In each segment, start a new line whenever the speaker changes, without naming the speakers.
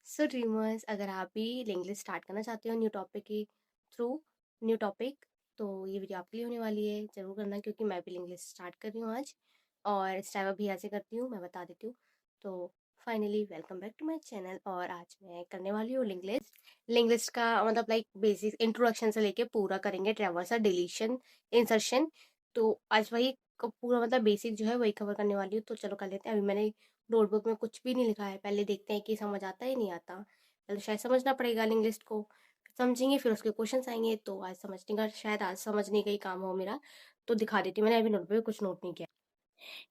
सो dreamers, अगर आप भी इंग्लिश स्टार्ट करना चाहते हो न्यू टॉपिक के थ्रू न्यू टॉपिक, तो ये वीडियो आपके लिए होने वाली है। ज़रूर करना, क्योंकि मैं भी इंग्लिश स्टार्ट कर रही हूँ आज। और इस टाइम अभी ऐसे करती हूँ, मैं बता देती हूँ। तो finally welcome back to my channel. और आज मैं करने वाली हूँ लिंग्लिस्ट का मतलब लाइक बेसिक इंट्रोडक्शन से लेके पूरा करेंगे, ट्रैवर्सल, डिलीशन, इंसर्शन। तो आज वही पूरा मतलब बेसिक जो है वही कवर करने वाली हूँ। तो चलो कर लेते हैं। अभी मैंने नोटबुक में कुछ भी नहीं लिखा है, पहले देखते हैं कि समझ आता है नहीं आता। पहले शायद समझना पड़ेगा लिंग्विस्ट को, समझेंगे फिर उसके क्वेश्चंस आएंगे। तो आज समझने का, शायद आज समझने का ही काम हो मेरा। तो दिखा देती हूँ, मैंने अभी नोटबुक में कुछ नोट नहीं किया।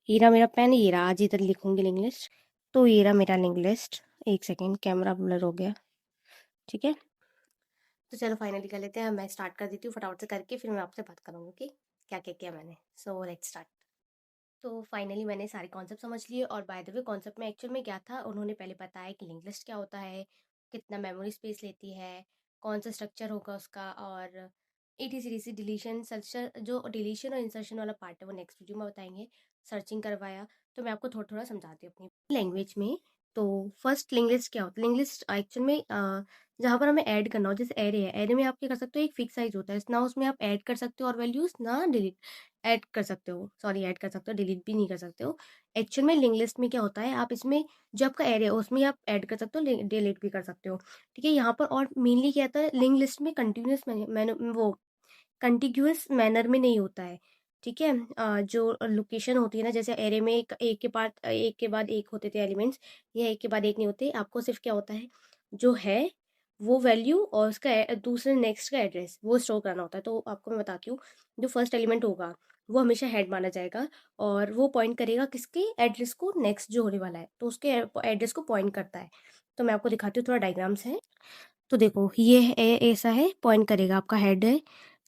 ये रहा मेरा पेन, ये रहा, आज इधर लिखूंगी लिंग्लिस्ट। तो ये रहा मेरा लिंग्लिस्ट। एक सेकेंड, कैमरा ब्लर हो गया। ठीक है, तो चलो फाइनली कर लेते हैं। मैं स्टार्ट कर देती हूँ फटाफट से करके, फिर मैं आपसे बात करूँगी कि क्या क्या किया मैंने। So let's start. तो फाइनली मैंने सारे कॉन्सेप्ट समझ लिए। और बाय द वे, कॉन्सेप्ट में एक्चुअल में क्या था, उन्होंने पहले बताया कि लिंक लिस्ट क्या होता है, कितना मेमोरी स्पेस लेती है, कौन सा स्ट्रक्चर होगा उसका, और ईटी सीरीज से डिलीशन स्ट्रक्चर, जो डिलीशन और इंसर्शन वाला पार्ट है वो नेक्स्ट वीडियो में बताएंगे। सर्चिंग करवाया। तो मैं आपको थोड़ा थोड़ा समझाती हूँ अपनी लैंग्वेज में। तो फर्स्ट लिंक लिस्ट क्या होता है? लिंक लिस्ट एक्चुअल में जहाँ पर हमें ऐड करना हो, जैसे एरे है, एरे में आप क्या कर सकते हो, एक फिक्स साइज होता है ना, उसमें आप ऐड कर सकते हो और वैल्यूज ना डिलीट ऐड कर सकते हो, सॉरी ऐड कर सकते हो, डिलीट भी नहीं कर सकते हो। एक्चुअल में लिंक लिस्ट में क्या होता है, आप इसमें जो आपका एरे है उसमें आप ऐड कर सकते हो, डिलीट भी कर सकते हो। ठीक है, यहाँ पर और मेनली क्या होता है, लिंक लिस्ट में कंटिन्यूस वो कंटिग्यूअस मैनर में नहीं होता है। ठीक है, जो लोकेशन होती है ना, जैसे एरे में एक के बाद एक होते थे एलिमेंट्स, ये एक के बाद एक नहीं होते। आपको सिर्फ क्या होता है, जो है वो वैल्यू और उसका दूसरे नेक्स्ट का एड्रेस वो स्टोर करना होता है। तो आपको मैं बताती हूँ, जो फर्स्ट एलिमेंट होगा वो हमेशा हेड माना जाएगा, और वो पॉइंट करेगा किसके एड्रेस को, नेक्स्ट जो होने वाला है तो उसके एड्रेस को पॉइंट करता है। तो मैं आपको दिखाती हूँ, थोड़ा डायग्राम्स है। तो देखो, ये ऐसा है, पॉइंट करेगा, आपका हेड है,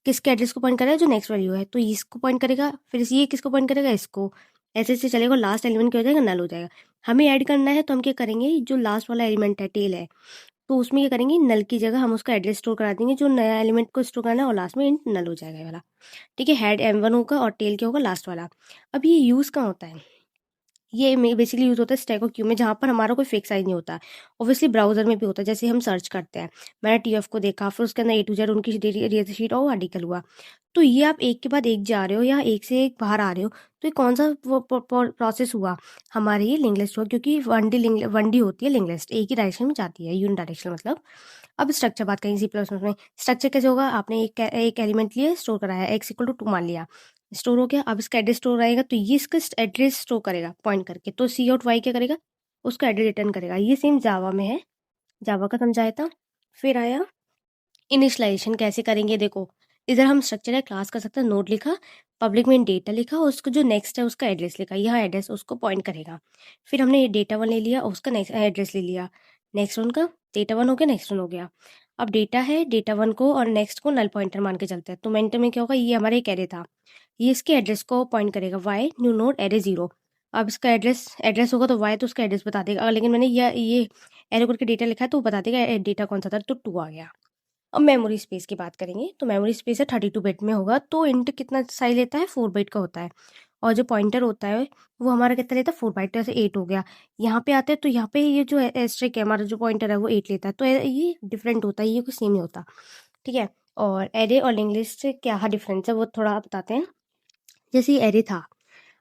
किसके एड्रेस को पॉइंट करेगा, जो नेक्स्ट वैल्यू है तो इसको पॉइंट करेगा, फिर ये किसको पॉइंट करेगा, इसको। ऐसे ऐसे चलेगा, लास्ट एलिमेंट क्या हो जाएगा, नल हो जाएगा। हमें ऐड करना है तो हम क्या करेंगे, जो लास्ट वाला एलिमेंट है, टेल है, तो उसमें क्या करेंगे, नल की जगह हम उसका एड्रेस स्टोर करा देंगे, जो नया एलिमेंट को स्टोर करना है, और लास्ट में इंट नल हो जाएगा ये वाला। ठीक है, हेड M1 होगा और टेल क्या होगा, लास्ट वाला। अब ये यूज़ कहाँ होता है, ये बेसिकली यूज़ होता है स्टैक और क्यू में, जहाँ पर हमारा कोई फिक्स साइज नहीं होता। ऑब्वियसली ब्राउजर में भी होता है, जैसे हम सर्च करते हैं, मैंने TF को देखा, फिर उसके अंदर A to Z उनकी डेटा शीट और आर्टिकल हुआ। तो ये आप एक के बाद एक जा रहे हो या एक से एक बाहर आ रहे हो, तो ये कौन सा प्रोसेस हुआ, हमारे ये लिंक लिस्ट हुआ, क्योंकि 1D होती है लिंक लिस्ट, एक ही डायरेक्शन में जाती है, यूनि डायरेक्शन मतलब। अब स्ट्रक्चर बात करेंगे C++ में। स्ट्रक्चर कैसे होगा, आपने एक एलिमेंट लिया, स्टोर कराया, x=2 मान लिया, स्टोर हो गया। अब इसका एड्रेस स्टोर आएगा, तो ये इसका एड्रेस स्टोर करेगा पॉइंट करके, तो सी आउट वाई क्या करेगा, उसका एड्रेस रिटर्न करेगा। ये सेम जावा में है, जावा का समझाया था। फिर आया इनिशियलाइजेशन, कैसे करेंगे, देखो इधर हम स्ट्रक्चर है, क्लास कर सकते हैं, नोड लिखा, पब्लिक में डेटा लिखा, और उसको जो नेक्स्ट है उसका एड्रेस लिखा, यहाँ एड्रेस उसको पॉइंट करेगा। फिर हमने ये डेटा वन ले लिया, उसका नेक्स्ट एड्रेस ले लिया, नेक्स्ट वन का, डेटा वन हो गया, नेक्स्ट वन हो गया। अब डेटा है, डेटा वन को और नेक्स्ट को नल पॉइंटर मान के चलते हैं, तो मेंटर में क्या होगा, ये हमारा एक एरे था, ये इसके एड्रेस को पॉइंट करेगा, वाई न्यू नोड एरे 0। अब इसका एड्रेस एड्रेस होगा तो वाई तो उसका एड्रेस बता देगा, लेकिन मैंने ये एरे करके डेटा लिखा है तो वो बता देगा डेटा कौन सा था, तो 2 आ गया। अब मेमोरी स्पेस की बात करेंगे, तो मेमोरी स्पेस है 32 बिट में होगा, तो इंट कितना साइज लेता है, 4 बाइट का होता है। और जो पॉइंटर होता है वो हमारा कितना लेता है, 4 बाइट, जैसे 8 हो गया। यहाँ पे आते हैं तो यहाँ पे ये जो एस्ट्रिक है, हमारा जो पॉइंटर है वो 8 लेता है, तो ये डिफरेंट होता है, ये कुछ सेम नहीं होता। ठीक है, और एरे और लिंक लिस्ट से क्या डिफरेंस है वो थोड़ा बताते हैं। जैसे ये एरे था,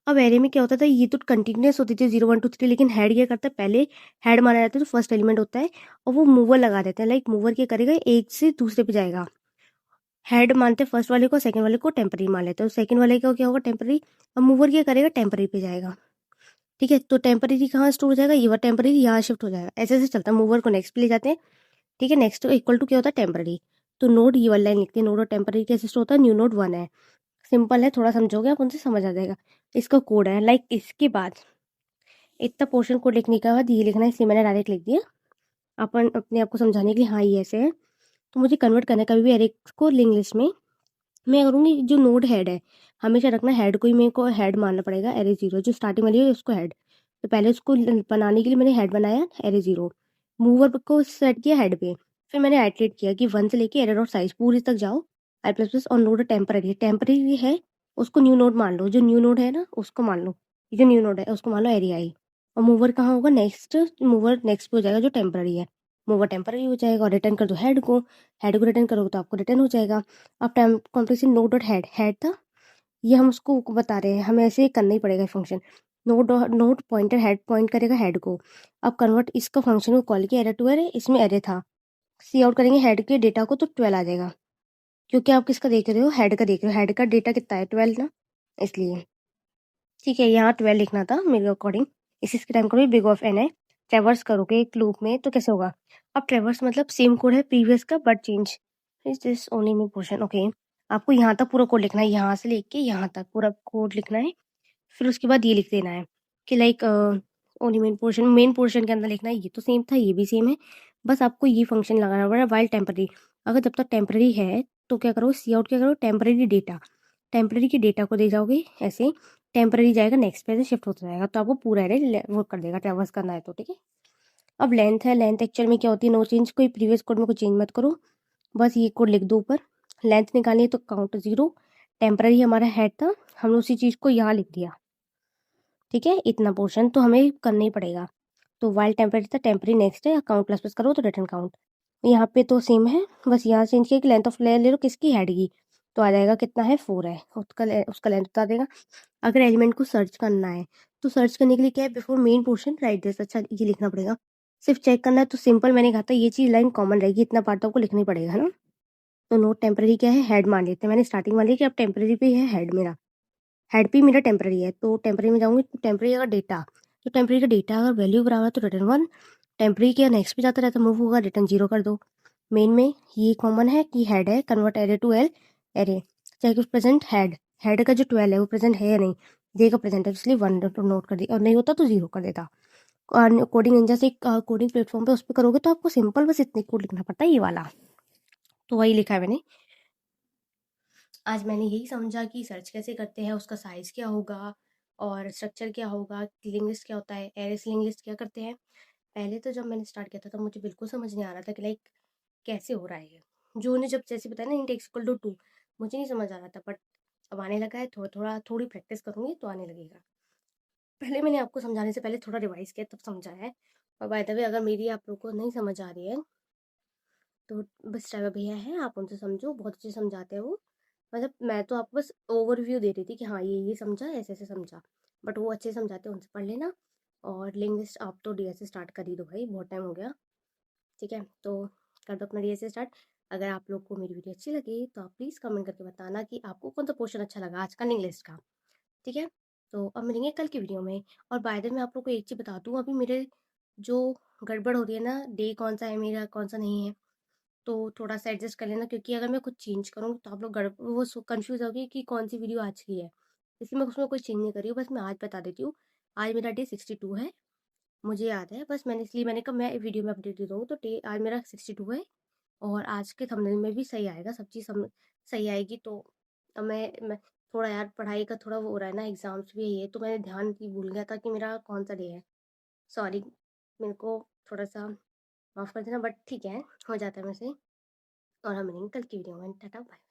अब एरे में क्या होता था, ये तो कंटिन्यूस होती थी 0 1 2 3, लेकिन हेड क्या करता है, पहले हेड माना जाता है तो फर्स्ट एलिमेंट होता है, और वो मूवर लगा देते हैं, लाइक मूवर क्या करेगा, एक से दूसरे पे जाएगा। हेड मानते हैं फर्स्ट वाले को, सेकंड वाले को टेम्पररी मान लेते हैं, तो सेकंड वाले का क्या होगा, टेम्पररी। अब मूवर क्या करेगा, टेम्पररी पे जाएगा। ठीक है, तो टेम्पररी कहाँ स्टोर हो जाएगा, ये वाला टेम्पररी यहाँ शिफ्ट हो जाएगा, ऐसे ऐसे चलता है, मूवर को नेक्स्ट पे ले जाते हैं। ठीक है, नेक्स्ट इक्वल टू क्या होता है, टेम्पररी। तो नोड ये वाला लाइन लिखते हैं, नोड और टेम्पररी कैसे स्टोर होता है, न्यू नोड 1 है। सिंपल है, थोड़ा समझोगे आप उनसे समझ आ जाएगा। इसका कोड है, लाइक इसके बाद इतना पोर्शन कोड लिखने के बाद ये लिखना है, इसलिए मैंने डायरेक्ट लिख दिया अपन अपने आप को समझाने के लिए, हाँ ये ऐसे है। तो मुझे कन्वर्ट करना है कभी भी एरे को लिंक लिस्ट में, मैं करूँगी जो नोड हेड है, हमेशा रखना हेड को ही, मेरे को हेड मानना पड़ेगा, एरे 0 जो स्टार्टिंग वाली है उसको हेड। तो पहले उसको बनाने के लिए मैंने हेड बनाया, एरे 0, मूवर को सेट किया हेड पे, फिर मैंने आइटरेट किया कि 1 से लेके एरे डॉट साइज पूरी तक जाओ, आई प्लस प्लस, और नोड टेम्पररी टेम्पररी है, उसको न्यू नोड मान लो, जो न्यू नोड है ना उसको मान लो, ये जो न्यू नोड है उसको मान लो एरे आई। और मूवर कहाँ होगा, नेक्स्ट मूवर नेक्स्ट पे हो जाएगा जो टेम्पररी है, मूव टेम्पररी हो जाएगा, और रिटर्न कर दो हेड को रिटर्न करोगे तो आपको रिटर्न हो जाएगा। अब time complexity note dot head था, ये हम उसको बता रहे हैं, हमें ऐसे करना ही पड़ेगा function. Note pointer head point करेगा हेड को। अब कन्वर्ट इसका फंक्शन को कॉल किया एरे टू एरे, इसमें एरे था, सी आउट करेंगे हेड के डेटा को तो 12 आ जाएगा, क्योंकि आप किसका देख रहे हो, हेड का देख रहे हो, हेड का डेटा कितना है 12 ना, इसलिए ठीक है। यहाँ 12 लिखना था मेरे अकॉर्डिंग। इसी के टाइम करोगे बिग ऑफ एन है, ट्रेवर्स करोगे एक लूप में तो कैसे होगा। अब ट्रेवर्स मतलब सेम कोड है प्रीवियस का but change is this only in portion. Okay, आपको यहाँ तक पूरा कोड लिखना है, यहाँ से लेके यहाँ तक पूरा कोड लिखना है। फिर उसके बाद ये लिख देना है कि लाइक ओनली मेन पोर्शन के अंदर लिखना है। ये तो सेम था, ये भी सेम है, बस आपको ये फंक्शन लगाना पड़ा वाइल टेम्पररी। अगर जब तक टेम्पररी है तो क्या करो, सी आउट क्या करो, टेम्पररी डेटा, टेम्पररी के डेटा को दे जाओगे ऐसे, टेम्पररी जाएगा नेक्स्ट पे से शिफ्ट होता जाएगा, तो आपको पूरा एरे वो कर देगा ट्रेवर्स करना है तो, ठीक है। अब लेंथ है, लेंथ एक्चुअल में क्या होती है, नो चेंज, कोई प्रीवियस कोड में कोई चेंज मत करो, बस ये कोड लिख दो ऊपर। लेंथ निकालनी है तो काउंट 0, टेम्पररी हमारा हेड था, हमने उसी चीज़ को यहाँ लिख दिया, ठीक है। इतना पोर्शन तो हमें करना ही पड़ेगा। तो वाइल टेम्पररी था, टेम्पररी नेक्स्ट है, काउंट प्लस प्लस करो तो रिटर्न काउंट। यहाँ पे तो सेम है, बस यहाँ से इनकी लेंथ ऑफ लेयर ले लो किसकी, हेड की, तो आ जाएगा कितना है 4 है, उसका लेंथ बता देगा। अगर एलिमेंट को सर्च करना है तो सर्च करने के लिए क्या है, before main portion right this, अच्छा ये लिखना पड़ेगा। सिर्फ चेक करना है तो सिंपल, मैंने कहा था ये चीज़ लाइन कॉमन रहेगी, इतना पार्ट तो आपको लिखना ही पड़ेगा, है ना। तो नोट टेम्पररी क्या है, हेड मान लेते हैं, मैंने स्टार्टिंग मान लिया कि अब टेम्पररी पे है हेड मेरा, हेड पे मेरा टेम्पररी है, तो टेम्पररी में जाऊंगी तो टेम्पररी का डेटा, तो टेम्पररी का डेटा अगर वैल्यू बराबर है तो रिटर्न 1, टेम्पररी के नेक्स्ट पे जाता रहता मूव होगा, रिटर्न 0 कर दो। मेन में ये कॉमन है कि हेड है, convert array to L array, चाहे कि प्रेजेंट हेड का जो 12 है वो प्रेजेंट है या नहीं, देगा प्रेजेंट है इसलिए 1 नोट कर दी, और नहीं होता तो 0 कर देता। और कोडिंग इंजन से कोडिंग प्लेटफॉर्म पे उस पर करोगे तो आपको सिंपल बस इतने कोड लिखना पड़ता है, ये वाला, तो वही लिखा है मैंने। आज मैंने यही समझा कि सर्च कैसे करते हैं, उसका साइज़ क्या होगा और स्ट्रक्चर क्या होगा, लिंक लिस्ट क्या होता है, एरे से लिंक लिस्ट क्या करते हैं। पहले तो जब मैंने स्टार्ट किया था तब मुझे बिल्कुल समझ नहीं आ रहा था कि लाइक कैसे हो रहा है ये। जो उन्हें जब जैसे बताया ना इंट एक्स इक्वल टू 2, मुझे नहीं समझ आ रहा था, बट अब आने लगा है, थोड़ी प्रैक्टिस करूँगी तो आने लगेगा। पहले मैंने आपको समझाने से पहले थोड़ा रिवाइज़ किया तब समझा है। और बाय द वे अगर मेरी आप लोग को नहीं समझ आ रही है तो बस ड्राइवर भैया हैं, आप उनसे समझो, बहुत अच्छे समझाते हैं वो। मतलब मैं तो आपको बस ओवरव्यू दे रही थी कि हाँ ये समझा, ऐसे समझा, बट वो अच्छे समझाते हैं, उनसे पढ़ लेना। और लिंक लिस्ट आप तो डी से स्टार्ट कर ही दो भाई, बहुत टाइम हो गया, ठीक है। तो कर दो अपना डी से स्टार्ट। अगर आप लोग को मेरी वीडियो अच्छी लगी तो आप प्लीज़ कमेंट करके बताना कि आपको कौन सा पोर्शन अच्छा लगा आज का लिंक लिस्ट का, ठीक है। तो अब मिलेंगे कल की वीडियो में। और बाय द वे मैं आप लोग को एक चीज़ बता दूँ, अभी मेरे जो गड़बड़ हो रही है ना, डे कौन सा है मेरा कौन सा नहीं है, तो थोड़ा-सा एडजस्ट कर लेना, क्योंकि अगर मैं कुछ चेंज करूँगी तो आप लोग कन्फ्यूज़ होगे कि कौन-सी वीडियो आज की है। इसलिए मैं उसमें कोई चेंज नहीं कर रही हूँ, बस मैं आज बता देती हूँ। आज मेरा डे 62 है, मुझे याद है, बस मैंने कहा मैं वीडियो में अपडेट दे दूँगी, तो डे आज मेरा 62 है। और आज के थंबनेल में भी सही आएगा, सब चीज़ सम सही आएगी। तो अब मैं थोड़ा यार पढ़ाई का थोड़ा वो हो रहा है ना, एग्ज़ाम्स भी है ये, तो मैंने ध्यान ही भूल गया था कि मेरा कौन-सा डे है। सॉरी, मेरे को थोड़ा-सा माफ़ कर देना, बट ठीक है, हो जाता है मुझसे। और हम मिलेंगे कल की वीडियो में। टाटा, बाय।